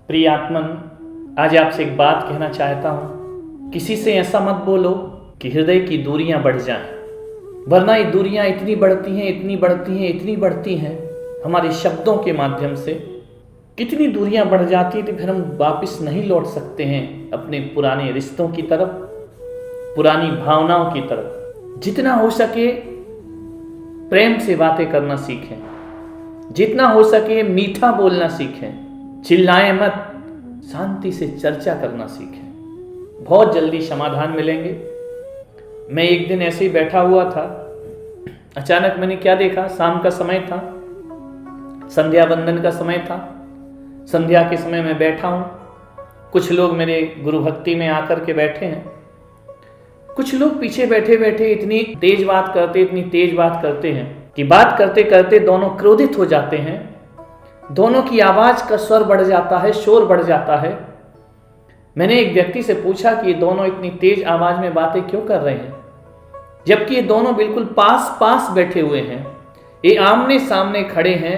प्रिय आत्मन, आज आपसे एक बात कहना चाहता हूँ। किसी से ऐसा मत बोलो कि हृदय की दूरियां बढ़ जाएं, वरना ये दूरियां इतनी बढ़ती हैं, इतनी बढ़ती हैं, इतनी बढ़ती हैं हमारे शब्दों के माध्यम से। कितनी दूरियां बढ़ जाती हैं तो फिर हम वापस नहीं लौट सकते हैं अपने पुराने रिश्तों की तरफ, पुरानी भावनाओं की तरफ। जितना हो सके प्रेम से बातें करना सीखें, जितना हो सके मीठा बोलना सीखें, चिल्लाएं मत, शांति से चर्चा करना सीखें। बहुत जल्दी समाधान मिलेंगे। मैं एक दिन ऐसे ही बैठा हुआ था, अचानक मैंने क्या देखा, शाम का समय था, संध्या वंदन का समय था। संध्या के समय में बैठा हूं, कुछ लोग मेरे गुरु भक्ति में आकर के बैठे हैं। कुछ लोग पीछे बैठे बैठे इतनी तेज बात करते हैं कि बात करते करते दोनों क्रोधित हो जाते हैं। दोनों की आवाज का स्वर बढ़ जाता है, शोर बढ़ जाता है। मैंने एक व्यक्ति से पूछा कि ये दोनों इतनी तेज आवाज में बातें क्यों कर रहे हैं, जबकि ये दोनों बिल्कुल पास पास बैठे हुए हैं, ये आमने सामने खड़े हैं,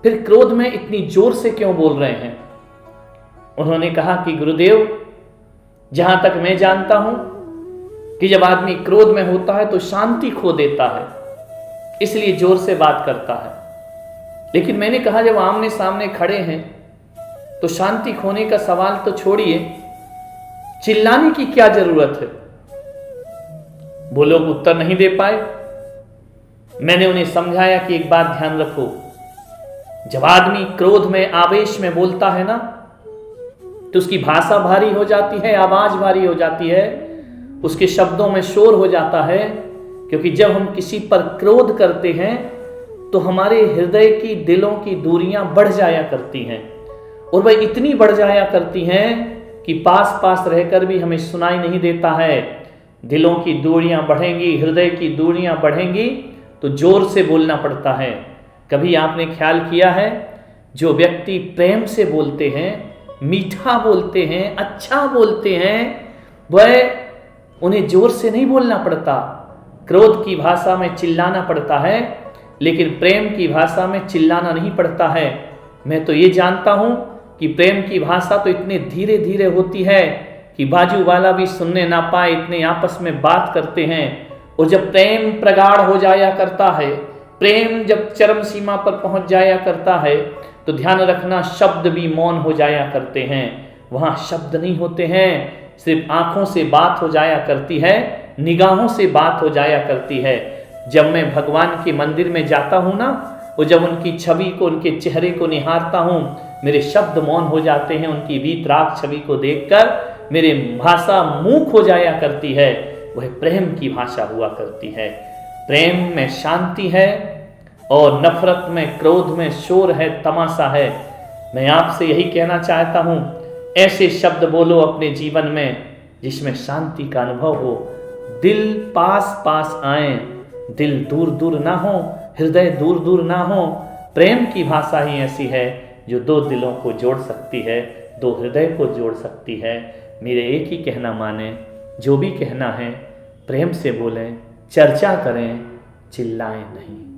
फिर क्रोध में इतनी जोर से क्यों बोल रहे हैं। उन्होंने कहा कि गुरुदेव, जहां तक मैं जानता हूं कि जब आदमी क्रोध में होता है तो शांति खो देता है, इसलिए जोर से बात करता है। लेकिन मैंने कहा जब आमने सामने खड़े हैं तो शांति खोने का सवाल तो छोड़िए, चिल्लाने की क्या जरूरत है। वो लोग उत्तर नहीं दे पाए। मैंने उन्हें समझाया कि एक बात ध्यान रखो, जब आदमी क्रोध में आवेश में बोलता है ना, तो उसकी भाषा भारी हो जाती है, आवाज भारी हो जाती है, उसके शब्दों में शोर हो जाता है। क्योंकि जब हम किसी पर क्रोध करते हैं तो हमारे हृदय की, दिलों की दूरियां बढ़ जाया करती हैं, और वह इतनी बढ़ जाया करती हैं कि पास पास रहकर भी हमें सुनाई नहीं देता है। दिलों की दूरियां बढ़ेंगी, हृदय की दूरियां बढ़ेंगी तो जोर से बोलना पड़ता है। कभी आपने ख्याल किया है, जो व्यक्ति प्रेम से बोलते हैं, मीठा बोलते हैं, अच्छा बोलते हैं, वह उन्हें जोर से नहीं बोलना पड़ता। क्रोध की भाषा में चिल्लाना पड़ता है, लेकिन प्रेम की भाषा में चिल्लाना नहीं पड़ता है। मैं तो ये जानता हूं कि प्रेम की भाषा तो इतने धीरे धीरे होती है कि बाजू वाला भी सुनने ना पाए, इतने आपस में बात करते हैं। और जब प्रेम प्रगाढ़ हो जाया करता है, प्रेम जब चरम सीमा पर पहुंच जाया करता है, तो ध्यान रखना शब्द भी मौन हो जाया करते हैं। वहां शब्द नहीं होते हैं, सिर्फ आंखों से बात हो जाया करती है, निगाहों से बात हो जाया करती है। जब मैं भगवान के मंदिर में जाता हूं ना, और जब उनकी छवि को, उनके चेहरे को निहारता हूं, मेरे शब्द मौन हो जाते हैं। उनकी वीतराग छवि को देखकर मेरे भाषा मूक हो जाया करती है। वह प्रेम की भाषा हुआ करती है। प्रेम में शांति है और नफरत में, क्रोध में शोर है, तमाशा है। मैं आपसे यही कहना चाहता हूं, ऐसे शब्द बोलो अपने जीवन में जिसमें शांति का अनुभव हो। दिल पास पास आए, दिल दूर दूर ना हो, हृदय दूर दूर ना हो। प्रेम की भाषा ही ऐसी है जो दो दिलों को जोड़ सकती है, दो हृदय को जोड़ सकती है। मेरे एक ही कहना माने, जो भी कहना है प्रेम से बोलें, चर्चा करें, चिल्लाएं नहीं।